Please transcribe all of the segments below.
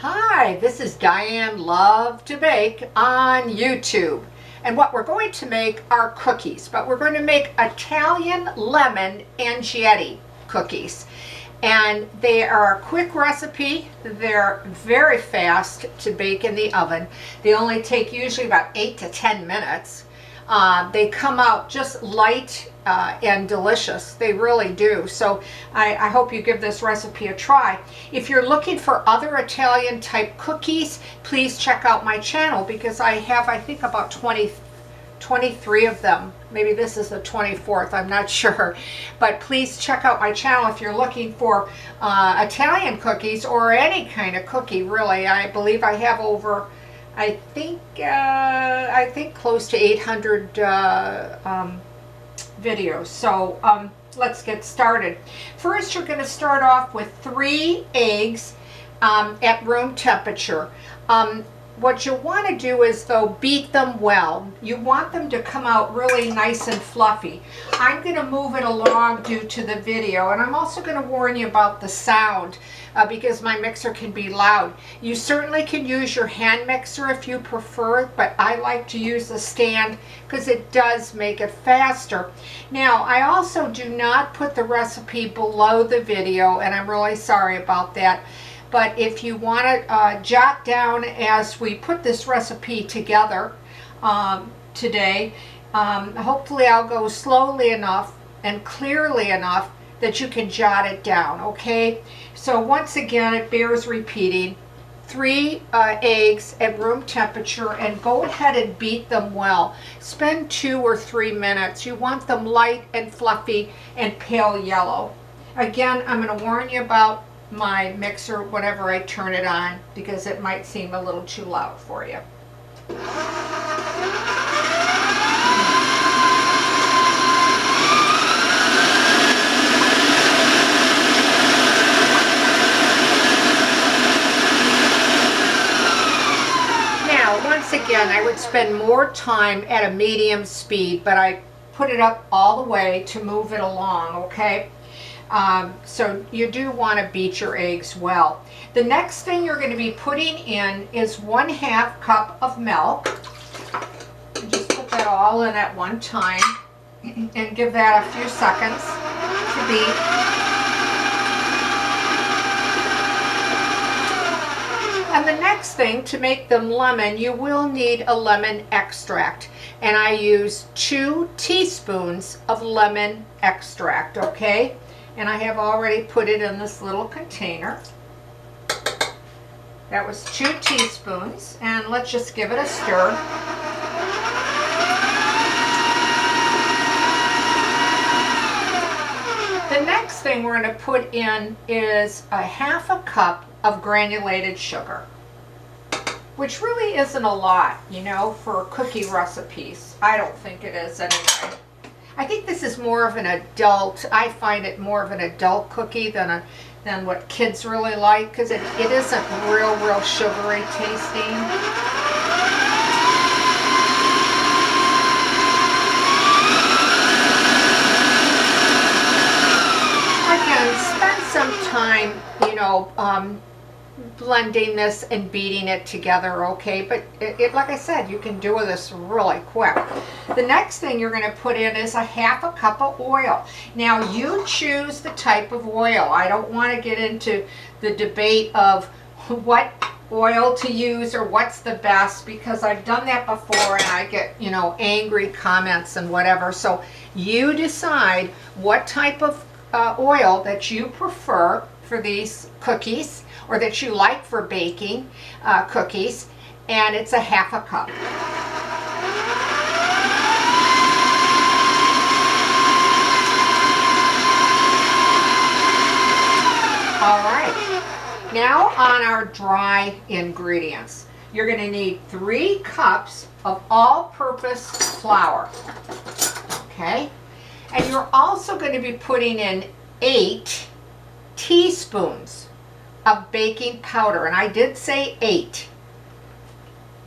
Hi, this is Diane Lovetobake on YouTube. And what we're going to make are cookies, but we're going to make Italian lemon Anginetti cookies. And they are a quick recipe. They're very fast to bake in the oven. They only take usually about 8 to 10 minutes. They come out just light and delicious. They really do. So I hope you give this recipe a try. If you're looking for other Italian type cookies, please check out my channel because I have, I think, about 23 of them. Maybe this is the 24th, I'm not sure. But please check out my channel if you're looking for Italian cookies or any kind of cookie, really. I believe I have over, I think close to 800 videos. So let's get started. First, you're going to start off with 3 eggs at room temperature. What you want to do is, though, beat them well. You want them to come out really nice and fluffy. I'm going to move it along due to the video, and I'm also going to warn you about the sound because my mixer can be loud. You certainly can use your hand mixer if you prefer, but I like to use the stand because it does make it faster. Now, I also do not put the recipe below the video, and I'm really sorry about that. But if you want to jot down as we put this recipe together today, hopefully I'll go slowly enough and clearly enough that you can jot it down, okay? So once again, it bears repeating. 3 eggs at room temperature, and go ahead and beat them well. Spend 2 or 3 minutes. You want them light and fluffy and pale yellow. Again, I'm going to warn you about my mixer whenever I turn it on because it might seem a little too loud for you. Now, once again, I would spend more time at a medium speed, but I put it up all the way to move it along, okay? So you do want to beat your eggs well. The next thing you're going to be putting in is 1/2 cup of milk. And just put that all in at one time and give that a few seconds to beat. And the next thing, to make them lemon, you will need a lemon extract. And I use 2 teaspoons of lemon extract, okay? And I have already put it in this little container. That was 2 teaspoons, and let's just give it a stir. The next thing we're going to put in is 1/2 cup of granulated sugar, which really isn't a lot, you know, for cookie recipes. I don't think it is anyway. I think this is more of an adult, I find it more of an adult cookie than what kids really like, because it isn't real sugary tasting. Again, spend some time, you know, blending this and beating it together, okay? But like I said, you can do this really quick. The next thing you're going to put in is 1/2 cup of oil. Now, you choose the type of oil. I don't want to get into the debate of what oil to use or what's the best, because I've done that before and I get, you know, angry comments and whatever. So you decide what type of oil that you prefer for these cookies, or that you like for baking cookies, and it's 1/2 cup. All right, now on our dry ingredients, you're going to need 3 cups of all-purpose flour, okay? And you're also going to be putting in 8 teaspoons of baking powder, and I did say 8.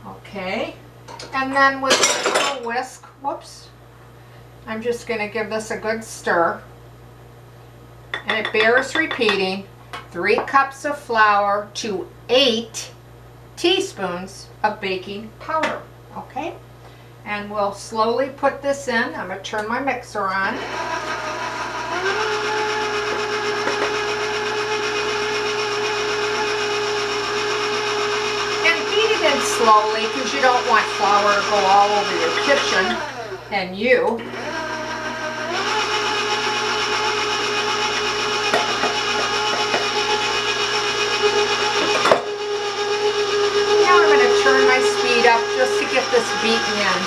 Okay, and then with a little whisk, whoops, I'm just going to give this a good stir, and it bears repeating. 3 cups of flour to 8 teaspoons of baking powder, okay? And we'll slowly put this in. I'm going to turn my mixer on. In slowly, because you don't want flour to go all over your kitchen and you. Now I'm going to turn my speed up just to get this beaten in.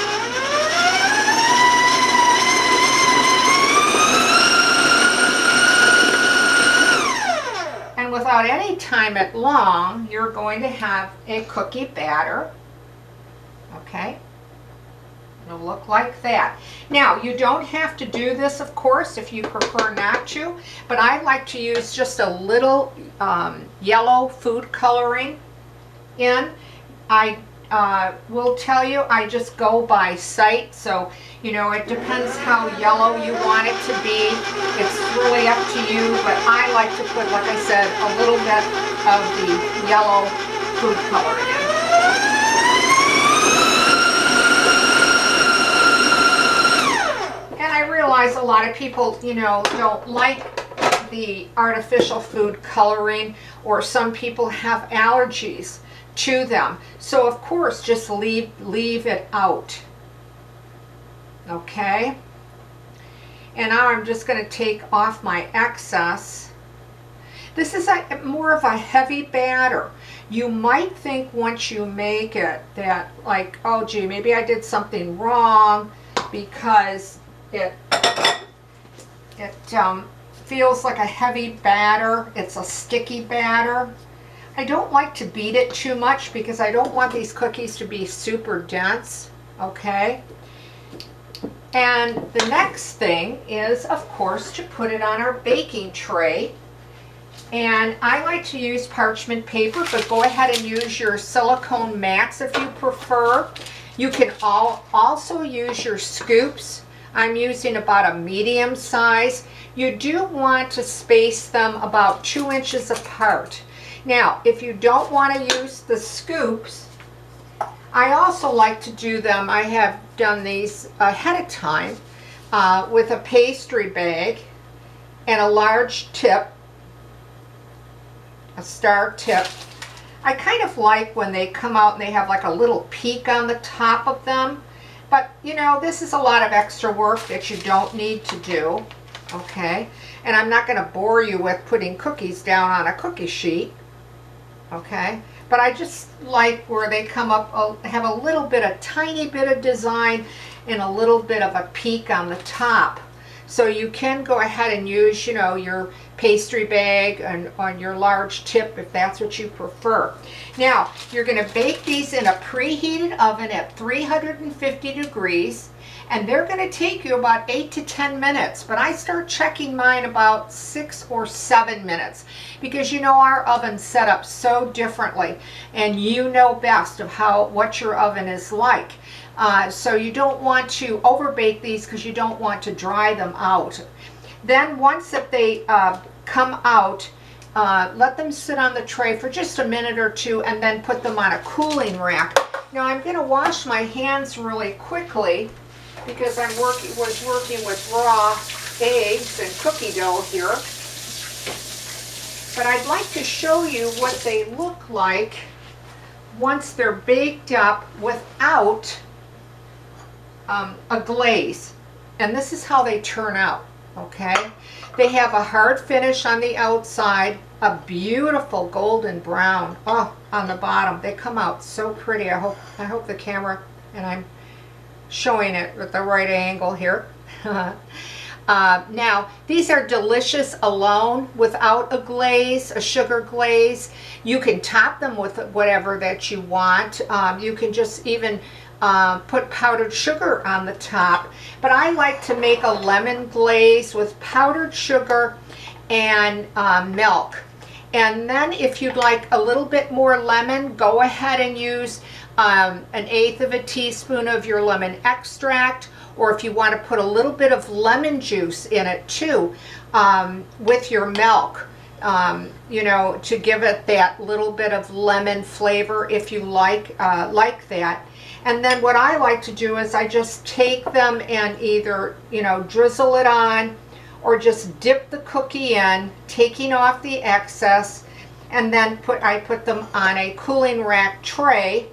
And without any time at long, you're going to have a cookie batter, okay? It'll look like that. Now, you don't have to do this, of course, if you prefer not to, but I like to use just a little yellow food coloring in. I will tell you, I just go by sight, so you know, it depends how yellow you want it to be. It's really up to you, but I like to put, like I said, a little bit of the yellow food coloring in. And I realize a lot of people, you know, don't like the artificial food coloring, or some people have allergies to them. So of course, just leave it out. Okay, and now I'm just going to take off my excess. This is more of a heavy batter. You might think once you make it that, like, oh gee, maybe I did something wrong, because it feels like a heavy batter. It's a sticky batter. I don't like to beat it too much because I don't want these cookies to be super dense, okay? And the next thing is, of course, to put it on our baking tray. And I like to use parchment paper, but go ahead and use your silicone mats if you prefer. You can also use your scoops. I'm using about a medium size. You do want to space them about 2 inches apart. Now, if you don't want to use the scoops, I also like to do them, I have done these ahead of time with a pastry bag and a large tip, a star tip. I kind of like when they come out and they have like a little peak on the top of them, but you know, this is a lot of extra work that you don't need to do, okay? And I'm not going to bore you with putting cookies down on a cookie sheet, okay? But I just like where they come up, have a little bit, a tiny bit of design and a little bit of a peak on the top. So you can go ahead and use, you know, your pastry bag and on your large tip if that's what you prefer. Now, you're going to bake these in a preheated oven at 350 degrees. And they're going to take you about 8 to 10 minutes, but I start checking mine about 6 or 7 minutes, because you know our oven's set up so differently, and you know best of what your oven is like. So you don't want to overbake these because you don't want to dry them out. Then once that they come out, let them sit on the tray for just a minute or two, and then put them on a cooling rack. Now I'm going to wash my hands really quickly, because I was working with raw eggs and cookie dough here. But I'd like to show you what they look like once they're baked up without a glaze. And this is how they turn out, okay? They have a hard finish on the outside, a beautiful golden brown on the bottom. They come out so pretty. I hope the camera, and I'm showing it with the right angle here. Now, these are delicious alone without a glaze, a sugar glaze. You can top them with whatever that you want. You can just even put powdered sugar on the top. But I like to make a lemon glaze with powdered sugar and milk. And then if you'd like a little bit more lemon, go ahead and use 1/8 of a teaspoon of your lemon extract, or if you want to put a little bit of lemon juice in it too, with your milk. you know, to give it that little bit of lemon flavor if you like that. And then what I like to do is I just take them and either, you know, drizzle it on or just dip the cookie in, taking off the excess, and then I put them on a cooling rack tray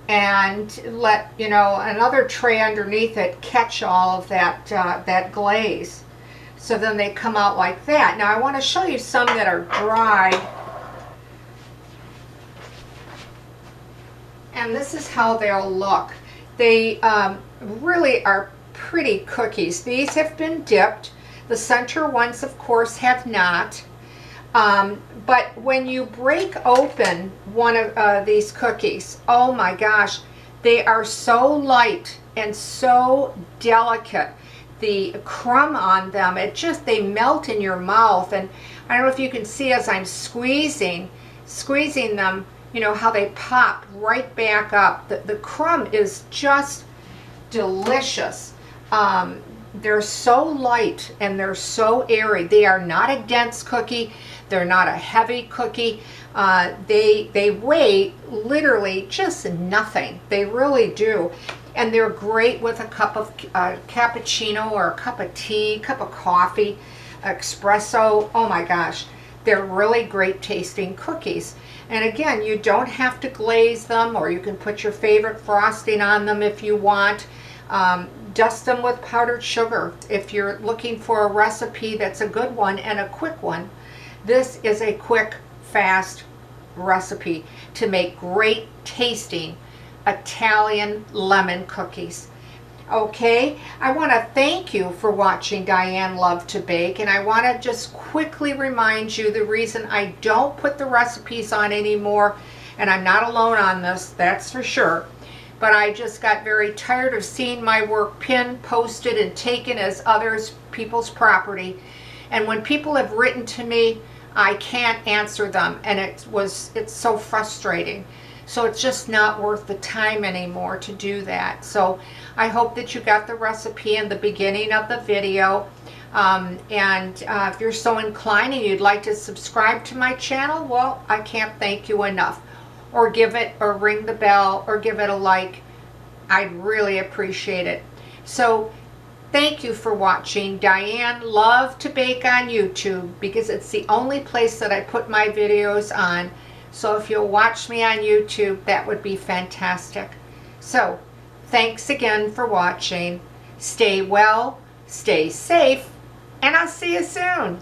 and let, you know, another tray underneath it catch all of that, that glaze. So then they come out like that. Now I want to show you some that are dried. And this is how they'll look. They really are pretty cookies. These have been dipped. The center ones, of course, have not. But when you break open one of these cookies, oh my gosh, they are so light and so delicate. The crumb on them, they melt in your mouth. And I don't know if you can see as I'm squeezing them, you know, how they pop right back up. The crumb is just delicious. They're so light and they're so airy. They are not a dense cookie. They're not a heavy cookie. They weigh literally just nothing. They really do. And they're great with a cup of cappuccino or a cup of tea, cup of coffee, espresso. Oh my gosh, they're really great tasting cookies. And again, you don't have to glaze them, or you can put your favorite frosting on them if you want. Dust them with powdered sugar if you're looking for a recipe that's a good one and a quick one. This is a quick, fast recipe to make great tasting Italian lemon cookies. Okay, I want to thank you for watching Diane Lovetobake, and I want to just quickly remind you the reason I don't put the recipes on anymore, and I'm not alone on this, that's for sure, but I just got very tired of seeing my work pinned, posted, and taken as people's property. And when people have written to me, I can't answer them, and it's so frustrating. So it's just not worth the time anymore to do that. So I hope that you got the recipe in the beginning of the video. If you're so inclined and you'd like to subscribe to my channel, well, I can't thank you enough. Or ring the bell, or give it a like. I'd really appreciate it. So thank you for watching Diane Lovetobake on YouTube, because it's the only place that I put my videos on. So if you'll watch me on YouTube, that would be fantastic. So thanks again for watching. Stay well, stay safe, and I'll see you soon.